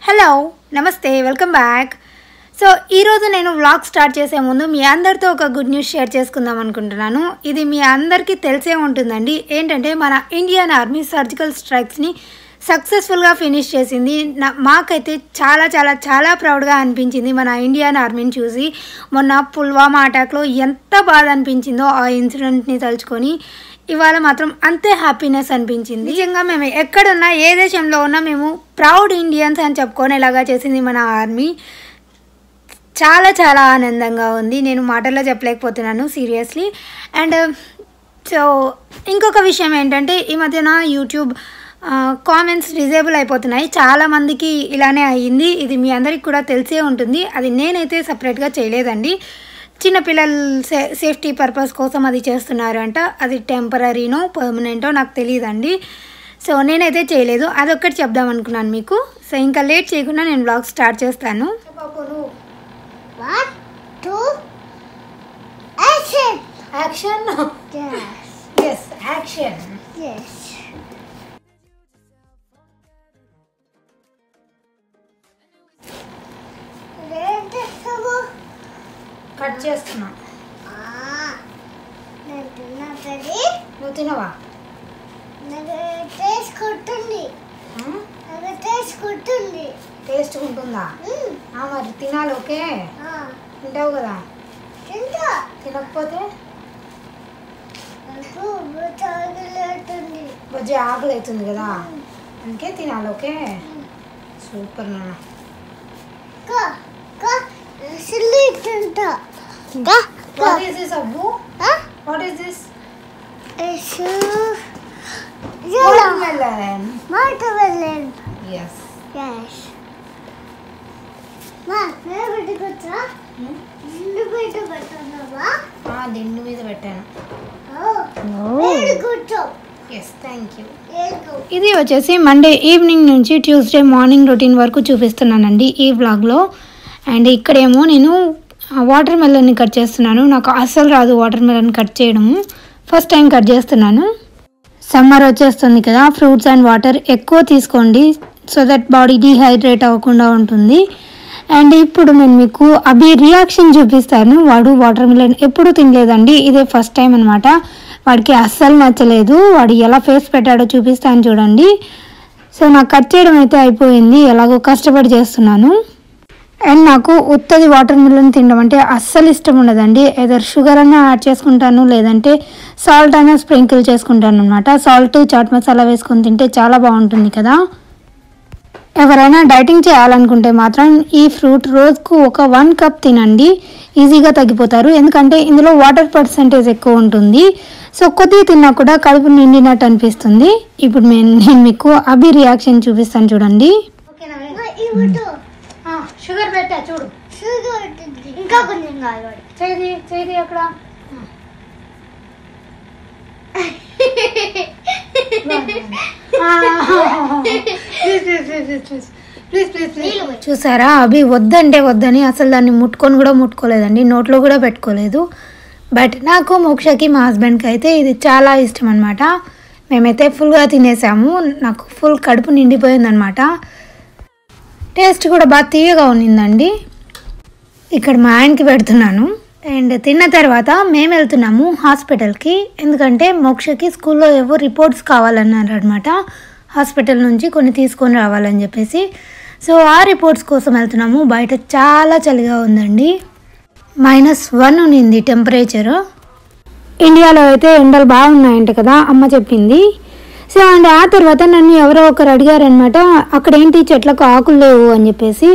Hello నమస్తే welcome back. So ఈరోజు నేను వ్లాగ్ స్టార్ట్ చేసే ముందు మీ అందరితో ఒక గుడ్ న్యూస్ షేర్ చేసుకుందాం అనుకుంటున్నాను. ఇది మీ అందరికీ తెలిసే ఉంటుందండి. ఏంటంటే మన ఇండియన్ ఆర్మీ సర్జికల్ స్ట్రైక్స్ని సక్సెస్ఫుల్గా ఫినిష్ చేసింది. మాకైతే చాలా చాలా చాలా ప్రౌడ్గా అనిపించింది మన ఇండియన్ ఆర్మీని చూసి. మొన్న పుల్వామా అటాక్లో ఎంత బాధ అనిపించిందో ఆ ఇన్సిడెంట్ని తలుచుకొని ఇవాళ మాత్రం అంతే హ్యాపీనెస్ అనిపించింది. నిజంగా మేము ఎక్కడున్నా ఏ దేశంలో ఉన్నా మేము ప్రౌడ్ ఇండియన్స్ అని చెప్పుకునేలాగా చేసింది మన ఆర్మీ. చాలా చాలా ఆనందంగా ఉంది. నేను మాటల్లో చెప్పలేకపోతున్నాను సీరియస్లీ. అండ్ సో ఇంకొక విషయం ఏంటంటే ఈ మధ్యన యూట్యూబ్ కామెంట్స్ డిజేబుల్ అయిపోతున్నాయి. చాలామందికి ఇలానే అయ్యింది. ఇది మీ అందరికి కూడా తెలిసే ఉంటుంది. అది నేనైతే సపరేట్గా చేయలేదండి. చిన్నపిల్లల సేఫ్టీ పర్పస్ కోసం అది చేస్తున్నారంట. అది టెంపరీనో పర్మనెంటో నాకు తెలియదండి. సో నేనైతే చేయలేదు. అదొక్కటి చెప్దాం అనుకున్నాను మీకు. సో ఇంకా లేట్ చేయకుండా నేను వ్లాగ్ స్టార్ట్ చేస్తాను. కట్ చేస్తున్నా. నువ్వు తినవా? టేస్ట్ ఉంటుందా? మరి తినాలి. ఓకే తింటావు కదా? తినకపోతే బజ్జి ఆకలి అవుతుంది కదా, అందుకే తినాలి. ఓకే సూపర్ నాన్న. What is this, Abu? What is this? It's watermelon. Watermelon. Yes. Yes. Ma, where did you go? దిండు మీద పెట్టాను. Very good job. Yes, thank you. ఇది వచ్చేసి మండే ఈవినింగ్ నుంచి ట్యూస్డే మార్నింగ్ రొటీన్ వరకు చూపిస్తున్నానండి ఈ వ్లాగ్లో. అండ్ ఇక్కడేమో నేను వాటర్ మెలన్ని కట్ చేస్తున్నాను. నాకు అస్సలు రాదు వాటర్ మెలన్ కట్ చేయడము. ఫస్ట్ టైం కట్ చేస్తున్నాను. సమ్మర్ వచ్చేస్తుంది కదా, ఫ్రూట్స్ అండ్ వాటర్ ఎక్కువ తీసుకోండి సో దట్ బాడీ డీహైడ్రేట్ అవ్వకుండా ఉంటుంది. అండ్ ఇప్పుడు నేను మీకు అభి రియాక్షన్ చూపిస్తాను. వాడు వాటర్ మెలన్ ఎప్పుడు తినలేదండి, ఇదే ఫస్ట్ టైం అనమాట. వాడికి అస్సలు నచ్చలేదు. వాడు ఎలా ఫేస్ పెట్టాడో చూపిస్తాను చూడండి. సో నాకు కట్ చేయడం అయితే అయిపోయింది, ఎలాగో కష్టపడి చేస్తున్నాను. అండ్ నాకు ఉత్తది వాటర్ మిలన్ తినడం అంటే అస్సలు ఇష్టం ఉండదండి. ఏదో షుగర్ అయినా యాడ్ చేసుకుంటాను, లేదంటే సాల్ట్ అయినా స్ప్రింకిల్ చేసుకుంటాను అనమాట. సాల్ట్ చాట్ మసాలా వేసుకొని తింటే చాలా బాగుంటుంది కదా. ఎవరైనా డైటింగ్ చేయాలనుకుంటే మాత్రం ఈ ఫ్రూట్ రోజుకు ఒక 1 కప్ తినండి, ఈజీగా తగ్గిపోతారు. ఎందుకంటే ఇందులో వాటర్ పర్సంటేజ్ ఎక్కువ ఉంటుంది. సో కొద్దిగా తిన్నా కూడా కడుపు నిండినట్టు అనిపిస్తుంది. ఇప్పుడు నేను మీకు అభి రియాక్షన్ చూపిస్తాను చూడండి. షుగర్ పెట్టా చూడు. ఇంకా కొంచెం కావాలి. చేది అక్కడ. చూసారా, అభి వద్దంటే వద్దని అసలు దాన్ని ముట్టుకొని కూడా ముట్టుకోలేదండి, నోట్లో కూడా పెట్టుకోలేదు. బట్ నాకు మోక్షకి మా హస్బెండ్కి అయితే ఇది చాలా ఇష్టం అనమాట. మేమైతే ఫుల్గా తినేసాము. నాకు ఫుల్ కడుపు నిండిపోయిందనమాట. టేస్ట్ కూడా బాగా తీయగా ఉన్నిందండి. ఇక్కడ మా ఆయనకి పెడుతున్నాను. అండ్ తిన్న తర్వాత మేము వెళ్తున్నాము హాస్పిటల్కి. ఎందుకంటే మోక్షకి స్కూల్లో ఏవో రిపోర్ట్స్ కావాలన్నారు అనమాట. హాస్పిటల్ నుంచి కొన్ని తీసుకొని రావాలని చెప్పేసి. సో ఆ రిపోర్ట్స్ కోసం వెళ్తున్నాము. బయట చాలా చలిగా ఉందండి, -1 ఉన్నింది టెంపరేచరు. ఇండియాలో అయితే ఎండలు బాగున్నాయంట కదా అమ్మ చెప్పింది. సో అండ్ ఆ తర్వాత నన్ను ఎవరో ఒకరు అడిగారనమాట, అక్కడ ఏంటి చెట్లకు ఆకులు లేవు అని చెప్పేసి.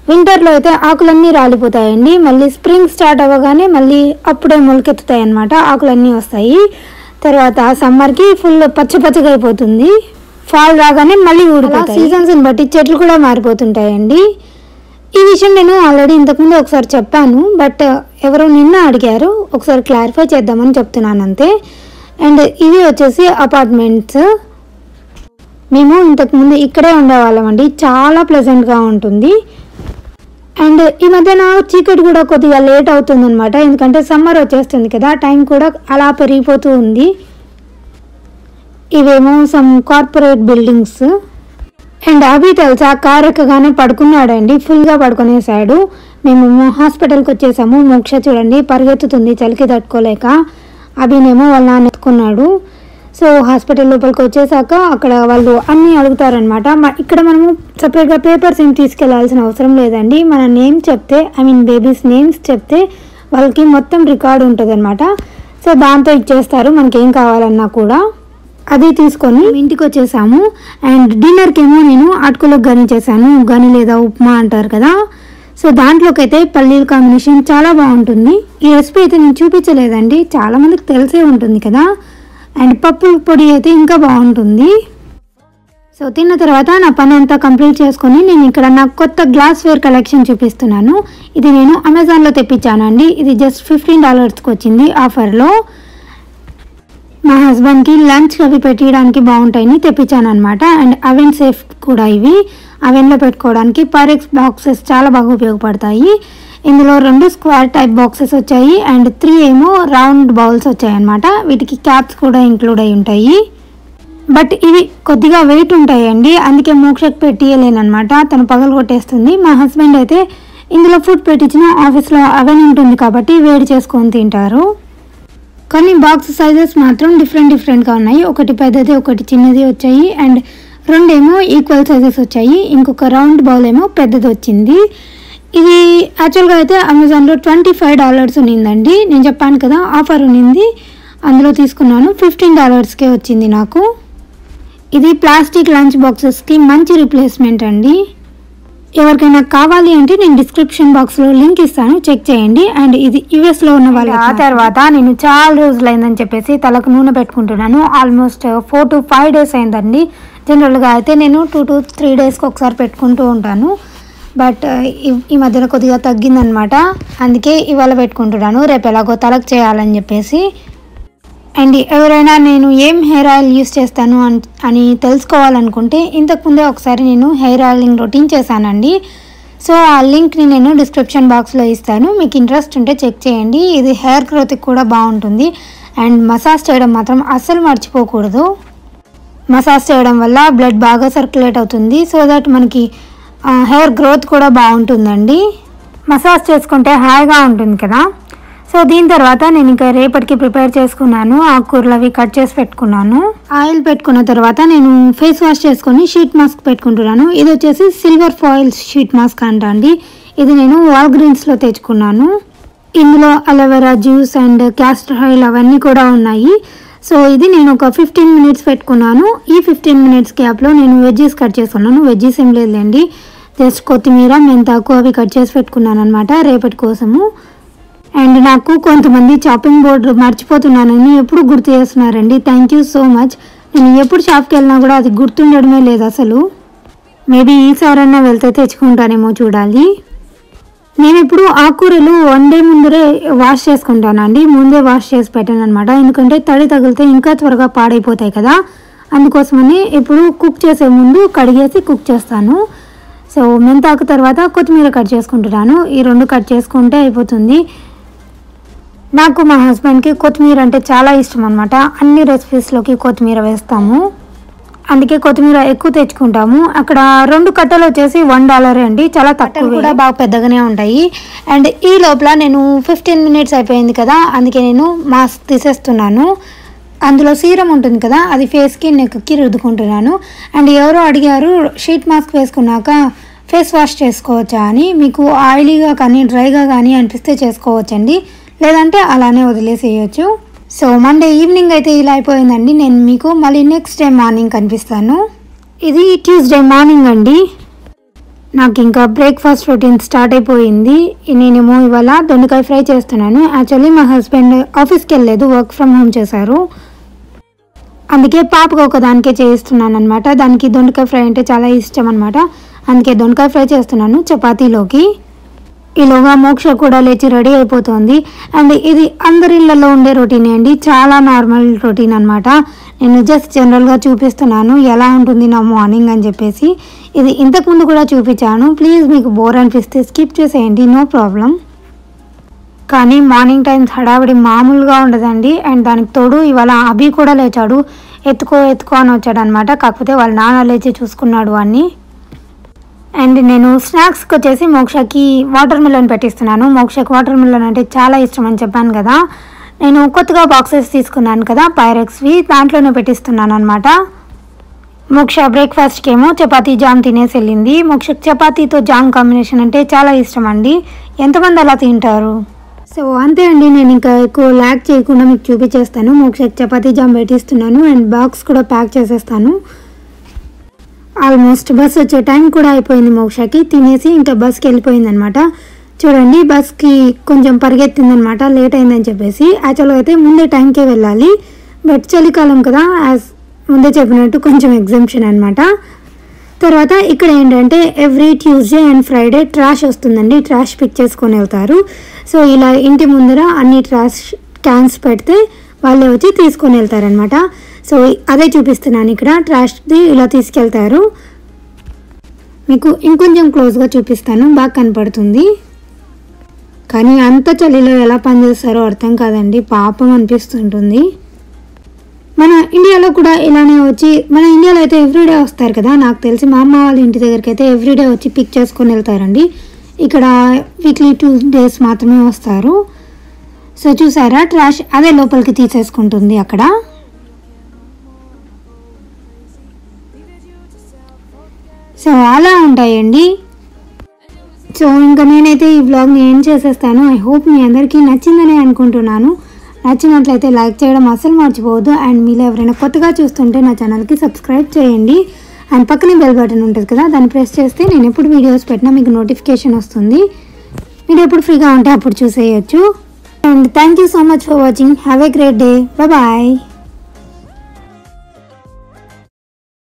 వింటర్లో అయితే ఆకులన్నీ రాలిపోతాయండి, మళ్ళీ స్ప్రింగ్ స్టార్ట్ అవ్వగానే మళ్ళీ అప్పుడే మొలకెత్తుతాయి అన్నమాట, ఆకులన్నీ వస్తాయి. తర్వాత సమ్మర్కి ఫుల్ పచ్చగా అయిపోతుంది, ఫాల్ రాగానే మళ్ళీ ఊడిపోతాయి. సీజన్స్ని బట్టి చెట్లు కూడా మారిపోతుంటాయండి. ఈ విషయం నేను ఆల్రెడీ ఇంతకుముందు ఒకసారి చెప్పాను, బట్ ఎవరో నిన్న అడిగారు, ఒకసారి క్లారిఫై చేద్దామని చెప్తున్నాను అంతే. అండ్ ఇవి వచ్చేసి అపార్ట్మెంట్స్. మేము ఇంతకుముందు ఇక్కడే ఉండేవాళ్ళం అండి, చాలా ప్లెజెంట్గా ఉంటుంది. అండ్ ఈ మధ్యన చీకటి కూడా కొద్దిగా లేట్ అవుతుంది అనమాట, ఎందుకంటే సమ్మర్ వచ్చేస్తుంది కదా, టైం కూడా అలా పెరిగిపోతూ ఉంది. ఇవేమో సమ్ కార్పొరేట్ బిల్డింగ్స్. అండ్ అభి తెలుసా కార్ ఎక్కగానే పడుకున్నాడండి, ఫుల్గా పడుకునేసాడు. మేము హాస్పిటల్కి వచ్చేసాము. మోక్ష చూడండి పరిగెత్తుతుంది చలికి తట్టుకోలేక. అభినేమో వాళ్ళ నాన్న ఎత్తుకున్నాడు. సో హాస్పిటల్ లోపలికి వచ్చేసాక అక్కడ వాళ్ళు అన్నీ అడుగుతారనమాట. ఇక్కడ మనము సపరేట్గా పేపర్స్ ఏం తీసుకెళ్లాల్సిన అవసరం లేదండి. మన నేమ్ చెప్తే బేబీస్ నేమ్స్ చెప్తే వాళ్ళకి మొత్తం రికార్డు ఉంటుంది అనమాట. సో దాంతో ఇచ్చేస్తారు మనకి ఏం కావాలన్నా కూడా. అది తీసుకొని ఇంటికి వచ్చేసాము. అండ్ డిన్నర్కి ఏమో నేను అటుకులకు గని చేశాను. గని లేదా ఉప్మా అంటారు కదా. సో దాంట్లోకి అయితే పల్లీల కాంబినేషన్ చాలా బాగుంటుంది. ఈ రెసిపీ అయితే నేను చూపించలేదండి, చాలామందికి తెలిసే ఉంటుంది కదా. అండ్ పప్పు పొడి అయితే ఇంకా బాగుంటుంది. సో తిన్న తర్వాత నా పని అంతా కంప్లీట్ చేసుకొని నేను ఇక్కడ నా కొత్త గ్లాస్ వేర్ కలెక్షన్ చూపిస్తున్నాను. ఇది నేను అమెజాన్లో తెప్పించానండి. ఇది జస్ట్ $15కి వచ్చింది ఆఫర్లో. మా హస్బెండ్కి లంచ్ అవి పెట్టడానికి బాగుంటాయని తెప్పించాను అనమాట. అండ్ అవెన్ సేఫ్ కూడా ఇవి. అవెన్లో పెట్టుకోవడానికి పైరెక్స్ బాక్సెస్ చాలా బాగా ఉపయోగపడతాయి. ఇందులో 2 స్క్వేర్ టైప్ బాక్సెస్ వచ్చాయి అండ్ 3 ఏమో రౌండ్ బౌల్స్ వచ్చాయి అనమాట. వీటికి క్యాప్స్ కూడా ఇంక్లూడ్ అయి ఉంటాయి. బట్ ఇవి కొద్దిగా వెయిట్ ఉంటాయండి, అందుకే మోక్షకు పెట్టియలేనమాట, తను పగలు కొట్టేస్తుంది. మా హస్బెండ్ అయితే ఇందులో ఫుడ్ పెట్టించిన ఆఫీస్లో అవెన్ ఉంటుంది కాబట్టి వేడి చేసుకొని తింటారు. కానీ బాక్స్ సైజెస్ మాత్రం డిఫరెంట్గా ఉన్నాయి. ఒకటి పెద్దది ఒకటి చిన్నది వచ్చాయి అండ్ 2 ఏమో ఈక్వల్ సైజెస్ వచ్చాయి. ఇంకొక రౌండ్ బౌల్ ఏమో పెద్దది వచ్చింది. ఇది యాక్చువల్గా అయితే అమెజాన్లో $25 ఉన్నిందండి. నేను చెప్పాను కదా ఆఫర్ ఉన్నింది, అందులో తీసుకున్నాను. $15కే వచ్చింది నాకు. ఇది ప్లాస్టిక్ లంచ్ బాక్సెస్కి మంచి రీప్లేస్మెంట్ అండి. ఎవరికైనా కావాలి అంటే నేను డిస్క్రిప్షన్ బాక్స్లో లింక్ ఇస్తాను, చెక్ చేయండి. అండ్ ఇది యుఎస్లో ఉన్న వాళ్ళు. ఆ తర్వాత నేను చాలా రోజులైందని చెప్పేసి తలకు నూనె పెట్టుకుంటున్నాను. ఆల్మోస్ట్ 4 to 5 days అయిందండి. జనరల్గా అయితే నేను 2 to 3 daysకి ఒకసారి పెట్టుకుంటూ ఉంటాను. బట్ ఈ మధ్యన కొద్దిగా తగ్గిందనమాట, అందుకే ఇవాళ పెట్టుకుంటున్నాను. రేపు ఎలాగో తలకు చేయాలని చెప్పేసి. అండ్ ఎవరైనా నేను ఏం హెయిర్ ఆయిల్ యూస్ చేస్తాను అని తెలుసుకోవాలనుకుంటే ఇంతకుముందే ఒకసారి నేను హెయిర్ ఆయిలింగ్ రొటీన్ చేశానండి. సో ఆ లింక్ని నేను డిస్క్రిప్షన్ బాక్స్లో ఇస్తాను, మీకు ఇంట్రెస్ట్ ఉంటే చెక్ చేయండి. ఇది హెయిర్ గ్రోత్కి కూడా బాగుంటుంది. అండ్ మసాజ్ చేయడం మాత్రం అస్సలు మర్చిపోకూడదు. మసాజ్ చేయడం వల్ల బ్లడ్ బాగా సర్క్యులేట్ అవుతుంది. సో దట్ మనకి హెయిర్ గ్రోత్ కూడా బాగుంటుందండి. మసాజ్ చేసుకుంటే హాయిగా ఉంటుంది కదా. సో దీని తర్వాత నేను ఇంకా రేపటికి ప్రిపేర్ చేసుకున్నాను. ఆకుకూరలు అవి కట్ చేసి పెట్టుకున్నాను. ఆయిల్ పెట్టుకున్న తర్వాత నేను ఫేస్ వాష్ చేసుకొని షీట్ మాస్క్ పెట్టుకుంటున్నాను. ఇది వచ్చేసి సిల్వర్ ఫాయిల్ షీట్ మాస్క్ అంట అండి. ఇది నేను వాల్గ్రీన్స్లో తెచ్చుకున్నాను. ఇందులో aloe vera juice and castor oil అవన్నీ కూడా ఉన్నాయి. సో ఇది నేను ఒక 15 minutes పెట్టుకున్నాను. ఈ 15 minutes గ్యాప్లో నేను వెజ్జీస్ కట్ చేసుకున్నాను. వెజ్జీస్ ఏం లేదండి, జస్ట్ కొత్తిమీర మెంతాకు అవి కట్ చేసి పెట్టుకున్నాను అనమాట రేపటి కోసము. అండ్ నాకు కొంతమంది చాపింగ్ బోర్డు మర్చిపోతున్నానని ఎప్పుడు గుర్తు చేస్తున్నారండి. Thank you so much. నేను ఎప్పుడు షాప్కి వెళ్ళినా కూడా అది గుర్తుండడమే లేదు అసలు. మేబీ ఈసారైనా వెళ్తే తెచ్చుకుంటానేమో చూడాలి. నేను ఇప్పుడు ఆకుకూరలు 1 day ముందరే వాష్ చేసుకుంటానండి. ముందే వాష్ చేసి పెట్టాను అనమాట, ఎందుకంటే తడి తగిలితే ఇంకా త్వరగా పాడైపోతాయి కదా. అందుకోసమని ఇప్పుడు కుక్ చేసే ముందు కడిగేసి కుక్ చేస్తాను. సో మెంతాకు తర్వాత కొత్తిమీర కట్ చేసుకుంటున్నాను. ఈ 2 కట్ చేసుకుంటే అయిపోతుంది. నాకు మా హస్బెండ్కి కొత్తిమీర అంటే చాలా ఇష్టం అనమాట. అన్ని రెసిపీస్లోకి కొత్తిమీర వేస్తాము, అందుకే కొత్తిమీర ఎక్కువ తెచ్చుకుంటాము. అక్కడ 2 కట్టలు వచ్చేసి $1 అండి, చాలా తక్కువ కూడా బాగా పెద్దగానే ఉంటాయి. అండ్ ఈ లోపల నేను 15 minutes అయిపోయింది కదా, అందుకే నేను మాస్క్ తీసేస్తున్నాను. అందులో సీరం ఉంటుంది కదా, అది ఫేస్కి నెక్కి రుద్దుకుంటున్నాను. అండ్ ఎవరో అడిగారు షీట్ మాస్క్ వేసుకున్నాక ఫేస్ వాష్ చేసుకోవచ్చా అని. మీకు ఆయిలీగా కానీ డ్రైగా కానీ అనిపిస్తే చేసుకోవచ్చండి, లేదంటే అలానే వదిలేసేయచ్చు. సో మండే ఈవినింగ్ అయితే ఇలా అయిపోయిందండి. నేను మీకు మళ్ళీ నెక్స్ట్ డే మార్నింగ్ కనిపిస్తాను. ఇది ట్యూస్డే మార్నింగ్ అండి. నాకు ఇంకా బ్రేక్ఫాస్ట్ రొటీన్ స్టార్ట్ అయిపోయింది. నేనేమో ఇవాళ దొండకాయ ఫ్రై చేస్తున్నాను. యాక్చువల్లీ మా హస్బెండ్ ఆఫీస్కి వెళ్ళలేదు, వర్క్ ఫ్రమ్ హోమ్ చేశారు. అందుకే పాపకు ఒకదానికే చేయిస్తున్నాను అనమాట. దానికి దొండకాయ ఫ్రై అంటే చాలా ఇష్టం అనమాట, అందుకే దొండకాయ ఫ్రై చేస్తున్నాను చపాతీలోకి. ఈలోగా మోక్ష కూడా లేచి రెడీ అయిపోతుంది. అండ్ ఇది అందరి ఇళ్లలో ఉండే రొటీనే అండి, చాలా నార్మల్ రొటీన్ అనమాట. నేను జస్ట్ జనరల్గా చూపిస్తున్నాను ఎలా ఉంటుంది నా మార్నింగ్ అని చెప్పేసి. ఇది ఇంతకుముందు కూడా చూపించాను, ప్లీజ్ మీకు బోర్ అనిపిస్తే స్కిప్ చేసేయండి, నో ప్రాబ్లం. కానీ మార్నింగ్ టైమ్స్ హడావిడి మామూలుగా ఉండదండి. అండ్ దానికి తోడు ఇవాళ అభి కూడా లేచాడు. ఎత్తుకో అని వచ్చాడు అనమాట. కాకపోతే వాళ్ళ నాన్న లేచి చూసుకున్నాడు అన్ని. అండ్ నేను స్నాక్స్కి వచ్చేసి మోక్షకి వాటర్ మిలన్ పెట్టిస్తున్నాను. మోక్షకి వాటర్ మిలన్ అంటే చాలా ఇష్టం అని చెప్పాను కదా. నేను కొత్తగా బాక్సెస్ తీసుకున్నాను కదా పైరెక్స్వి, దాంట్లోనే పెట్టిస్తున్నాను అనమాట. మోక్ష బ్రేక్ఫాస్ట్కి ఏమో చపాతీ జామ్ తినేసి వెళ్ళింది. మోక్షకి చపాతీతో జామ్ కాంబినేషన్ అంటే చాలా ఇష్టం అండి. ఎంతమంది అలా తింటారు? సో అంతే అండి, నేను ఇంకా ఎక్కువ ల్యాక్ చేయకుండా మీకు చూపించేస్తాను. మోక్షకి చపాతీ జామ్ పెట్టిస్తున్నాను అండ్ బాక్స్ కూడా ప్యాక్ చేసేస్తాను. ఆల్మోస్ట్ బస్ వచ్చే టైం కూడా అయిపోయింది. మోక్షకి తినేసి ఇంకా బస్కి వెళ్ళిపోయింది అనమాట. చూడండి, బస్కి కొంచెం పరిగెత్తిందనమాట, లేట్ అయిందని చెప్పేసి. యాక్చువల్గా అయితే ముందే టైంకే వెళ్ళాలి, బట్ చలికాలం కదా, యాజ్ ముందే చెప్పినట్టు కొంచెం ఎగ్జామ్షన్ అనమాట. తర్వాత ఇక్కడ ఏంటంటే every Tuesday and Friday trash వస్తుందండి, ట్రాష్ పిక్ చేసుకొని వెళ్తారు. సో ఇలా ఇంటి ముందర అన్ని ట్రాష్ క్యాన్స్ పెడితే వాళ్ళే వచ్చి తీసుకొని వెళ్తారనమాట. సో అదే చూపిస్తున్నాను ఇక్కడ, ట్రాష్ది ఇలా తీసుకెళ్తారు. మీకు ఇంకొంచెం క్లోజ్గా చూపిస్తాను, బాగా కనపడుతుంది. కానీ అంత చలిలో ఎలా పనిచేస్తారో అర్థం కాదండి, పాపం అనిపిస్తుంటుంది. మన ఇండియాలో కూడా ఇలానే వచ్చి, మన ఇండియాలో అయితే ఎవ్రీడే వస్తారు కదా, నాకు తెలిసి మా అమ్మ వాళ్ళ ఇంటి దగ్గరికి అయితే ఎవ్రీడే వచ్చి పిక్ చేసుకొని వెళ్తారండి. ఇక్కడ వీక్లీ 2 days మాత్రమే వస్తారు. సో చూసారా, ట్రాష్ అదే లోపలికి తీసేసుకుంటుంది అక్కడ. సో అలా ఉంటాయండి. సో ఇంకా నేనైతే ఈ వ్లాగ్ని ఏం చేసేస్తాను. ఐ హోప్ మీ అందరికీ నచ్చిందని అనుకుంటున్నాను. నచ్చినట్లయితే లైక్ చేయడం అస్సలు మర్చిపోవద్దు. అండ్ మీలో ఎవరైనా కొత్తగా చూస్తుంటే నా ఛానల్కి సబ్స్క్రైబ్ చేయండి. అండ్ పక్కనే బెల్ బటన్ ఉంటుంది కదా, దాన్ని ప్రెస్ చేస్తే నేను ఎప్పుడు వీడియోస్ పెట్టినా మీకు నోటిఫికేషన్ వస్తుంది. మీరు ఎప్పుడు ఫ్రీగా ఉంటే అప్పుడు చూసేయచ్చు. And thank you so much for watching. Have a great day. Bye.